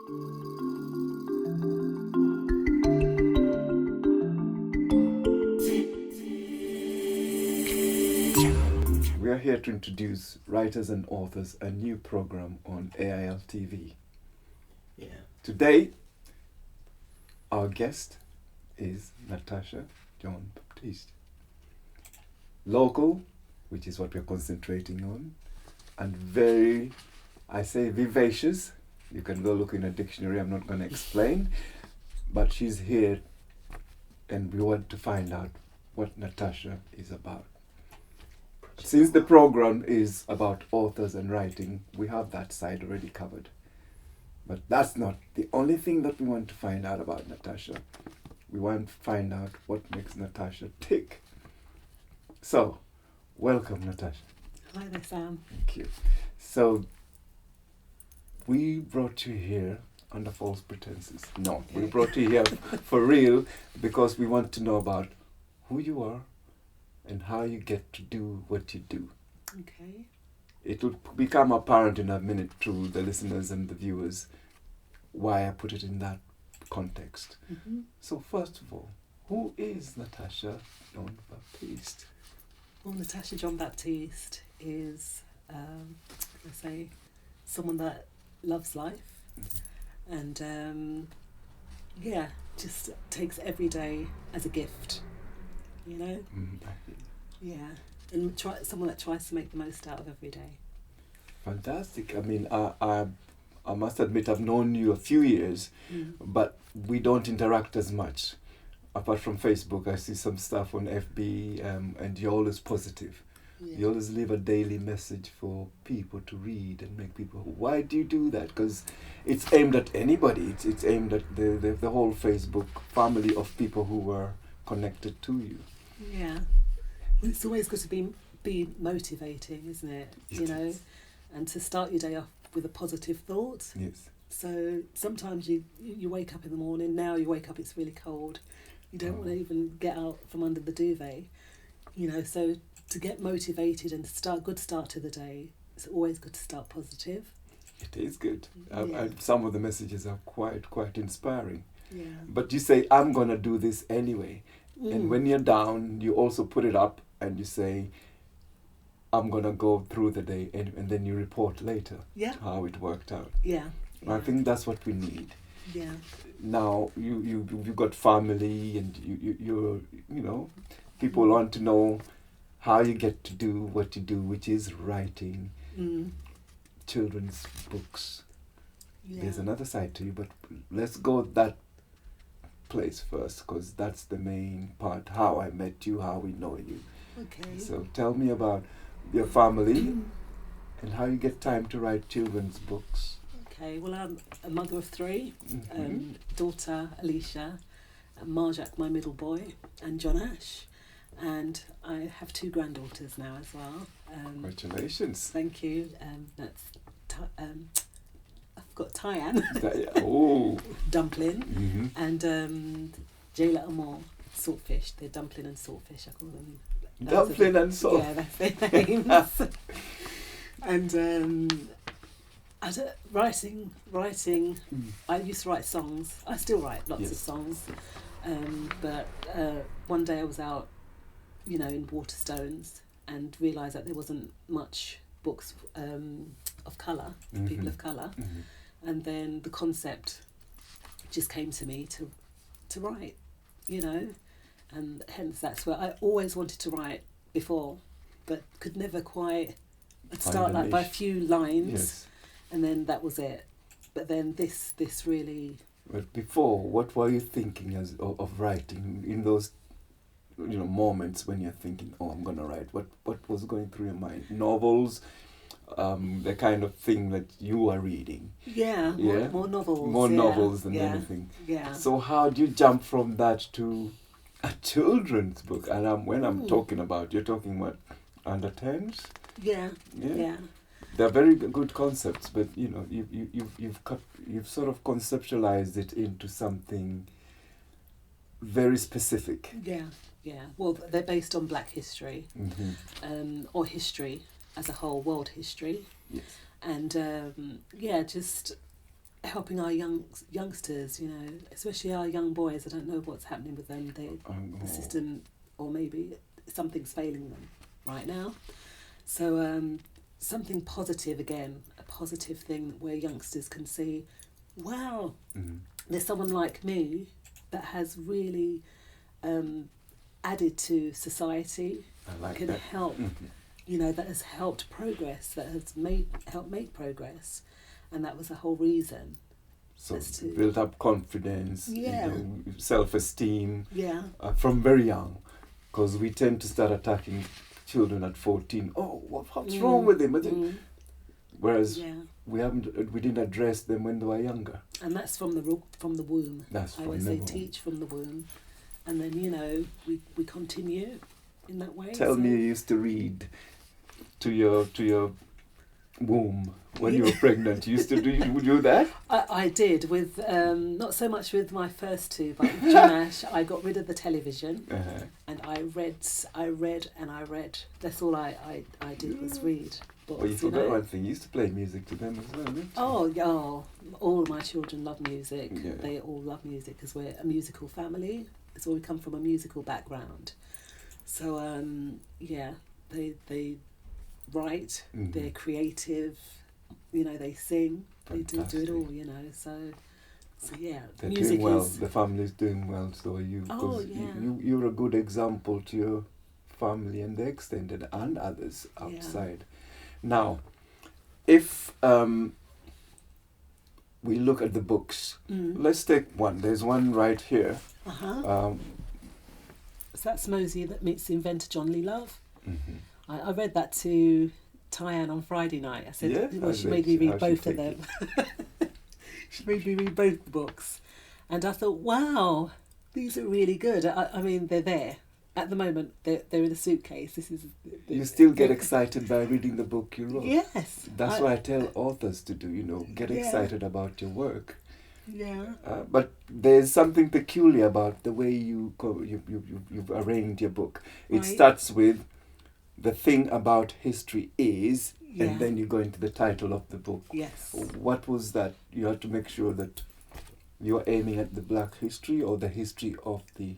We are here to introduce writers and authors a new program on AIL TV. Yeah. Today, our guest is Natasha John Baptiste. Local, which is what we're concentrating on, and very, I say vivacious. You can go look in a dictionary, I'm not going to explain, but she's here and we want to find out what Natasha is about. Since the program is about authors and writing, we have that side already covered. But that's not the only thing that we want to find out about Natasha. We want to find out what makes Natasha tick. So, welcome, Natasha. Hi there, Sam. Thank you. So, we brought you here under false pretenses. No, Okay. we brought you here for real because we want to know about who you are and how you get to do what you do. Okay. It will become apparent in a minute to the listeners and the viewers why I put it in that context. Mm-hmm. So first of all, who is Natasha John Baptiste? Well, Natasha John Baptiste is, let's say, someone that loves life and, just takes every day as a gift, you know? Yeah. And someone that tries to make the most out of every day. Fantastic. I mean, I must admit I've known you a few years, but we don't interact as much. Apart from Facebook, I see some stuff on FB, and you're always positive. Yeah. You always leave a daily message for people to read and make people. Why do you do that? Because it's aimed at anybody. It's aimed at the whole Facebook family of people who were connected to you. Yeah. It's always good to be motivating, isn't it? You know, and to start your day off with a positive thought. Yes. So sometimes you wake up in the morning. Now you wake up, it's really cold. You don't want to even get out from under the duvet. You know, so to get motivated and good start to the day, it's always good to start positive. It is good. Yeah. Some of the messages are quite inspiring. Yeah. But you say, I'm going to do this anyway. And when you're down, you also put it up and you say, I'm going to go through the day, and then you report later how it worked out. Yeah. I think that's what we need. Yeah. Now, you've got family and you know, people want to know how you get to do what you do, which is writing children's books. Yeah. There's another side to you, but let's go that place first, because that's the main part, how I met you, how we know you. Okay. So tell me about your family and how you get time to write children's books. Okay, well, I'm a mother of three, daughter Alicia, and Marjak, my middle boy, and John Ash. And I have two granddaughters now as well. Congratulations. Thank you. That's I've got Tyann, Oh. dumpling, and Jayla Amor, saltfish. They're dumpling and saltfish, I call them. Dumpling and salt. Yeah, that's their names. And writing. I used to write songs. I still write lots of songs. But one day I was out, you know, in Waterstones and realised that there wasn't much books of colour, for people of colour. And then the concept just came to me to write, you know. And hence that's where I always wanted to write before, but could never quite. I'd start like by a few lines, and then that was it. But then this really. But before, what were you thinking of writing in those, you know, moments when you're thinking, oh, I'm gonna write? What was going through your mind? Novels, the kind of thing that you are reading. Yeah. More novels. More novels than anything. Yeah. So how do you jump from that to a children's book? And when I'm talking about, you're talking what, under 10s? Yeah. They're very good concepts, but you know, you've sort of conceptualized it into something very specific. Yeah. Well, they're based on Black history, or history as a whole, world history. Yes. And just helping our youngsters, you know, especially our young boys. I don't know what's happening with them. The system, or maybe something's failing them right now. So something positive again, a positive thing where youngsters can see, wow, there's someone like me that has really added to society, can help, you know, that has helped progress, that has helped make progress. And that was the whole reason. So build up confidence, yeah, you know, self-esteem, yeah, from very young, because we tend to start attacking children at 14. Oh, what's wrong with him? Whereas we didn't address them when they were younger. And that's from the womb. That's from I always the say womb. teach from the womb, and then, you know, we continue in that way. Tell me, you used to read to your womb when you were pregnant. You used to do that? I did, with not so much with my first two, but with John Ash, I got rid of the television, and I read. That's all I did was read books. Well, you forgot one thing. You used to play music to them as well, didn't you? Oh, yeah. All my children love music. Yeah. They all love music because we're a musical family. So we come from a musical background. So, they write, they're creative, you know, they sing, Fantastic. they do it all, you know, so yeah. They're music doing well, is... the family's doing well, so you're a good example to your family and the extended and others outside. Now, if we look at the books, let's take one. There's one right here. So that's Mosey That Meets the Inventor, John Lee Love. I read that to Tyann on Friday night. I said, she made me read both of them. She made me read both the books. And I thought, wow, these are really good. I mean, they're there. At the moment, they're in a suitcase. You still get excited by reading the book you wrote. Yes. That's what I tell authors to do, you know, get excited about your work. Yeah. But there's something peculiar about the way you've arranged your book. It starts with the thing about history is, and then you go into the title of the book. Yes. What was that? You had to make sure that you're aiming at the Black history, or the history of the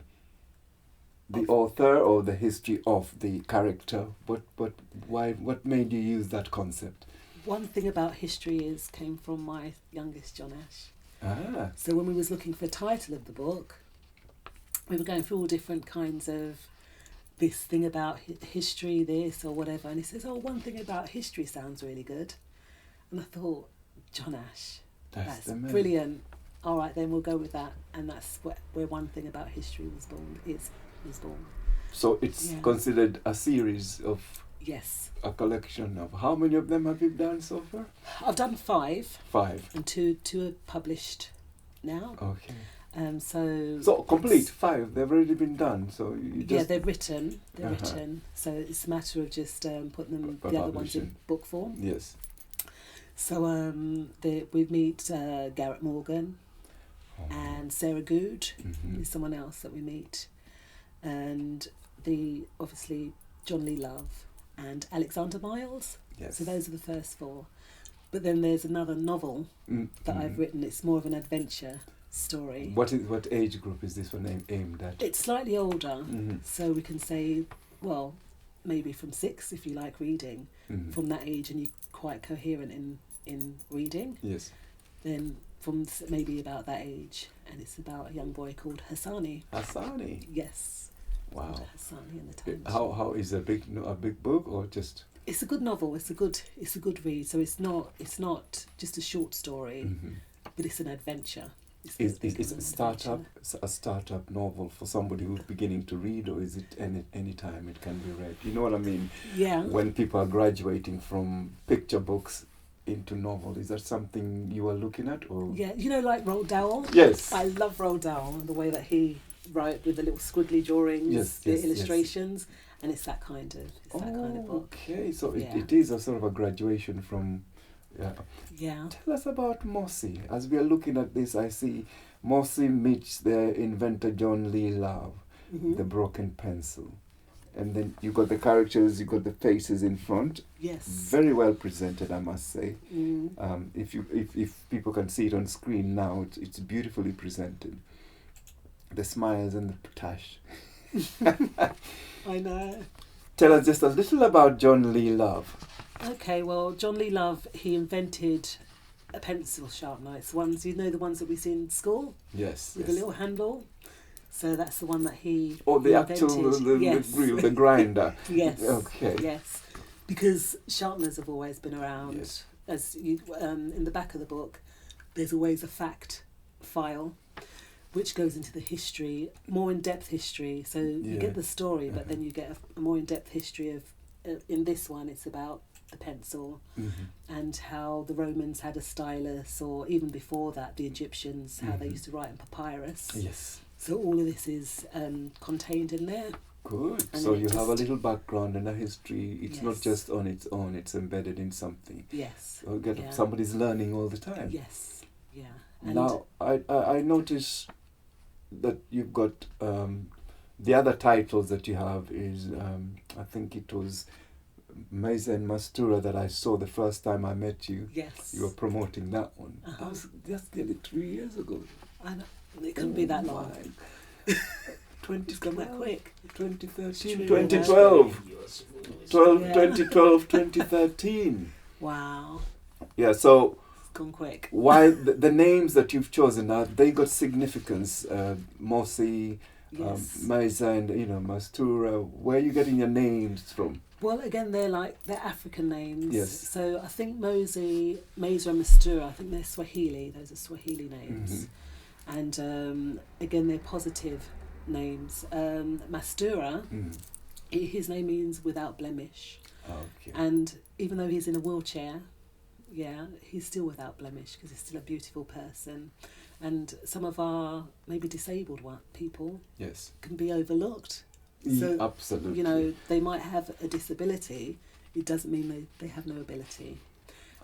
author, or the history of the character. What made you use that concept? One thing about history came from my youngest, John Ash. So when we was looking for a title of the book, we were going through all different kinds of this thing about history, this or whatever, and he says, oh, one thing about history sounds really good. And I thought, John Ash, that's brilliant. All right, then we'll go with that. And that's where one thing about history was born. So it's considered a series of... Yes. A collection of... How many of them have you done so far? I've done 5. 5. And two are published now. Okay. So complete 5. They've already been done. So you just... they're written. They're written. So it's a matter of just putting them, the other ones in book form. Yes. So we meet Garrett Morgan and Sarah Good is someone else that we meet, and obviously John Lee Love and Alexander Miles. Yes. So those are the first 4. But then there's another novel that I've written. It's more of an adventure story. What age group is this one aimed at? It's slightly older, so we can say, well, maybe from 6 if you like reading, from that age and you're quite coherent in reading. Yes. Then from maybe about that age, and it's about a young boy called Hassani. Hassani? Yes. Wow. Hassani and the Time. How is a big book, or just? It's a good novel. It's a good read. So it's not just a short story, but it's an adventure. Is a startup novel for somebody who's beginning to read, or is it any time it can be read? You know what I mean? Yeah. When people are graduating from picture books into novel, is that something you are looking at, or? Yeah, you know, like Roald Dahl. Yes. I love Roald Dahl and the way that he wrote with the little squiggly drawings, illustrations, and it's that kind of book. Okay, so it is a sort of a graduation from. Yeah. Tell us about Mossy. As we are looking at this, I see Mossy meets the inventor John Lee Love, the broken pencil, and then you got the characters, you got the faces in front. Yes. Very well presented, I must say. Mm. If people can see it on screen now, it's beautifully presented. The smiles and the putash. I know. Tell us just a little about John Lee Love. Okay, well, John Lee Love, he invented a pencil sharpener. It's the ones, you know, the ones that we see in school Yes. with the little handle. So that's the one that he Or the actual invented. the grill, the grinder. Yes. Okay. Yes. Because sharpeners have always been around. Yes. As you, in the back of the book, there's always a fact file, which goes into the history, more in-depth history. So you get the story, but then you get a more in-depth history of. In this one, it's about the pencil and how the Romans had a stylus, or even before that, the Egyptians, how they used to write on papyrus. Yes. So all of this is contained in there. Good. And So it you have a just- little background and a history. It's not Yes. just on its own, it's embedded in something. Yes. So Yeah. somebody's learning all the time. Yes. Yeah. And Now, I notice that you've got the other titles that you have is, I think it was Meza and Mastura that I saw the first time I met you. yes. You were promoting that one. Uh-huh. That was just nearly 3 years ago. I know. It couldn't be that long. My. It's gone that quick. 2013, True. 2012. Yeah. 2012, 2013. Wow. Yeah, so It's gone quick. why the names that you've chosen, they got significance. Mosi, Yes. Meza and, Mastura. Where are you getting your names from? Well, again, they're African names. Yes. So I think Meza and Mastura, I think they're Swahili. Those are Swahili names. And again, they're positive names. Mastura, his name means without blemish. Okay. And even though he's in a wheelchair, he's still without blemish because he's still a beautiful person. And some of our maybe disabled people Yes. can be overlooked. So, absolutely. they might have a disability. It doesn't mean they have no ability.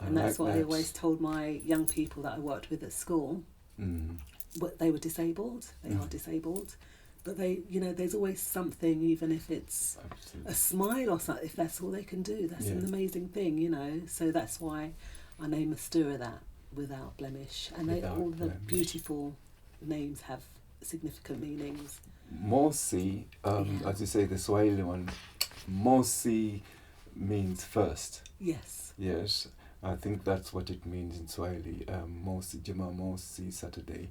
And that's like what I that. always told my young people that I worked with at school. They were disabled. They are disabled. But there's always something, even if it's a smile or something, if that's all they can do. That's an amazing thing, So that's why I named Mastura that, without blemish. And all the beautiful names have significant meanings. Mosi, as you say, the Swahili one, Mosi means first. Yes. Yes, I think that's what it means in Swahili. Mosi, Juma Mosi, Saturday.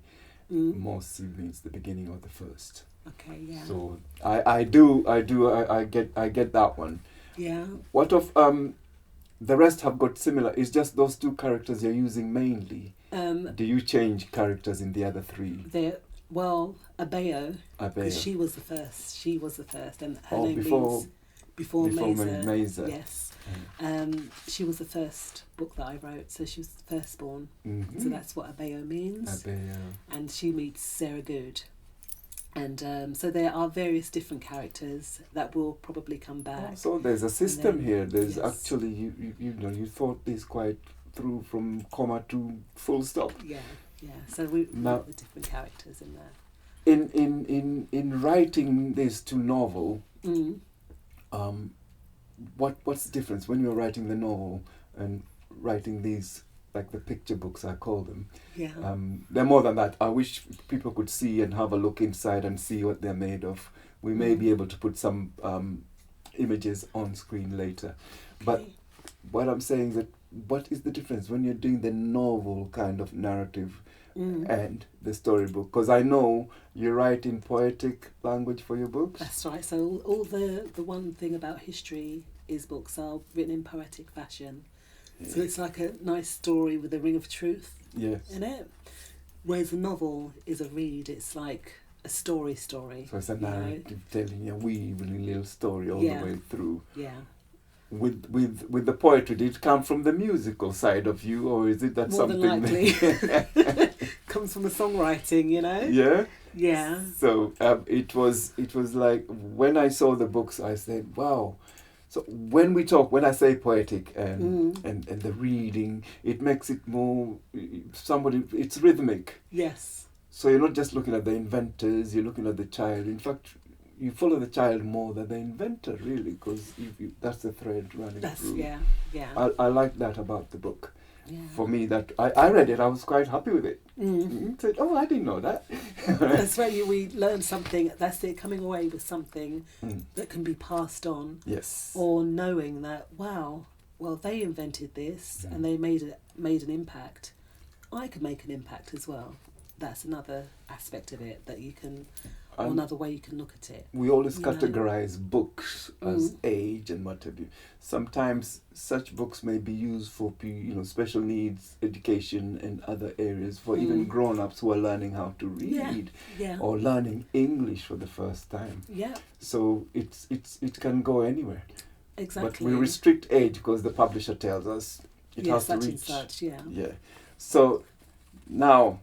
Mosi means the beginning of the first. Okay, yeah. So I get that one. Yeah. What of the rest have got similar? It's just those two characters you're using mainly. Do you change characters in the other three? Abeyo, because she was the first, and her name means before Meza. Meza. Yes. She was the first book that I wrote, so she was the firstborn. So that's what Abeyo means. Abeyo. And she meets Sarah Good. And so there are various different characters that will probably come back. So there's a system here. There's yes. actually you thought this quite through from comma to full stop. Yeah. So we put the different characters in there. In writing this to novel, what's the difference when you're writing the novel and writing these, like the picture books I call them? Yeah. They're more than that. I wish people could see and have a look inside and see what they're made of. We may be able to put some images on screen later. Okay. But what I'm saying is that what is the difference when you're doing the novel kind of narrative and the storybook? Because I know you write in poetic language for your books. That's right. So all the one thing about history is books are written in poetic fashion. Yeah. So it's like a nice story with a ring of truth in it. Whereas a novel is a read. It's like a story. So it's a narrative telling a wee little story all the way through. Yeah. With the poetry, did it come from the musical side of you, or is it that More something than likely comes from the songwriting, Yeah. Yeah. So it was like when I saw the books, I said, wow. So when I say poetic and the reading, it makes it more it's rhythmic. Yes. So you're not just looking at the inventors, you're looking at the child. In fact, you follow the child more than the inventor, really, because that's the thread running through. Yeah. I like that about the book. Yeah. For me, that I read it, I was quite happy with it. Said, oh, I didn't know that. That's where we learn something. That's it, coming away with something that can be passed on. Yes. Or knowing that, wow, well, they invented this and they made an impact. I could make an impact as well. That's another aspect of it that you can, or another way you can look at it. We always categorize books as age and what have you. Sometimes such books may be used for special needs education and other areas, for even grown-ups who are learning how to read or learning English for the first time. Yeah. So it can go anywhere. Exactly. But we restrict age because the publisher tells us it has to reach. Such, yeah. So now,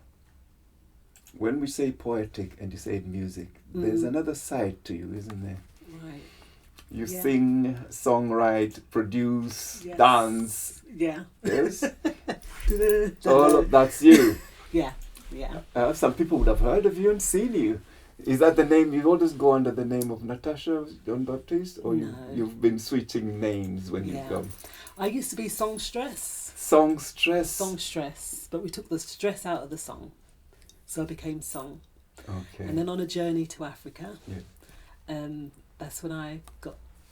when we say poetic and you say music, there's another side to you, isn't there? Right. You sing, songwrite, produce, dance. Yeah. Yes? That's you. Yeah. Some people would have heard of you and seen you. Is that the name? You always go under the name of Natasha John Baptiste? Or no. you've been switching names when you've gone? I used to be Songstress. Songstress. But we took the stress out of the song. So I became Song. Okay. And then on a journey to Africa, that's when I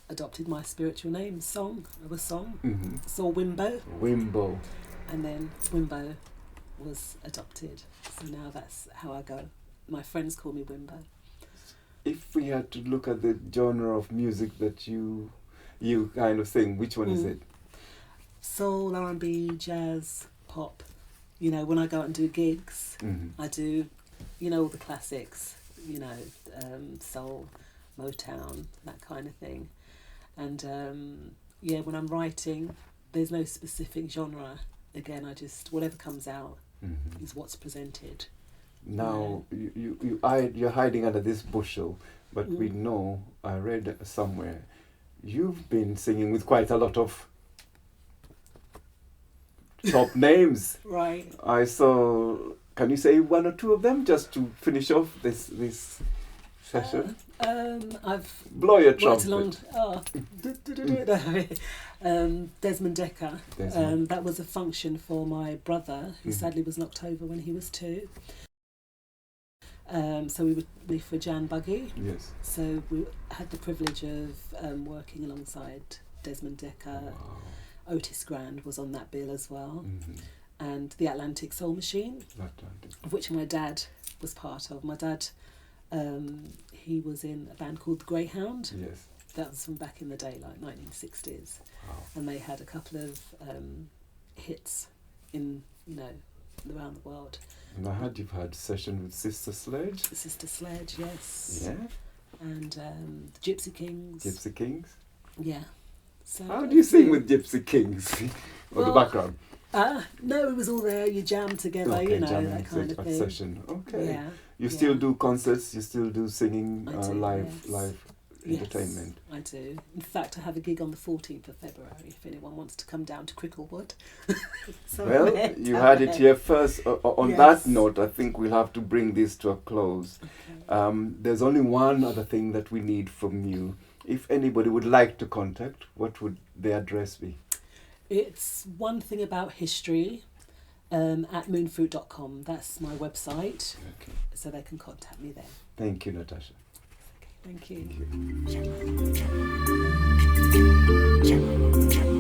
adopted my spiritual name, Song. I was Song. Saw Wimbo. And then Wimbo was adopted. So now that's how I go. My friends call me Wimbo. If we had to look at the genre of music that you kind of sing, which one is it? Soul, R&B, jazz, pop. When I go out and do gigs, I do, all the classics, soul, Motown, that kind of thing. And when I'm writing, there's no specific genre. Again, I just, whatever comes out is what's presented. Now, you're hiding under this bushel, but we know, I read somewhere, you've been singing with quite a lot of top names. Right. I saw, can you say one or two of them just to finish off this session? I've blow your trumpet. Desmond Dekker. That was a function for my brother, who sadly was knocked over when he was 2. So we would leave for Jan Buggy. Yes. So we had the privilege of working alongside Desmond Dekker. Wow. Otis Grand was on that bill as well. And the Atlantic Soul Machine, of which my dad was part of. My dad, he was in a band called the Greyhound. Yes. That was from back in the day, like 1960s. Wow. And they had a couple of hits in, around the world. And I heard you've had session with Sister Sledge. Sister Sledge, yes. Yeah. And the Gypsy Kings. Gypsy Kings? Yeah. So how do you sing with Gypsy Kings? Or the background? No, it was all there. You jam together, that kind of thing. Session. Okay. Yeah. You still do concerts. You still do singing, live entertainment. Yes, I do. In fact, I have a gig on the 14th of February. If anyone wants to come down to Cricklewood. Well, you had it here first. On that note, I think we'll have to bring this to a close. Okay. There's only one other thing that we need from you. If anybody would like to contact, what would the address be? It's One Thing About History at moonfruit.com. That's my website. Okay. So they can contact me there. Thank you, Natasha. Okay, thank you. Thank you.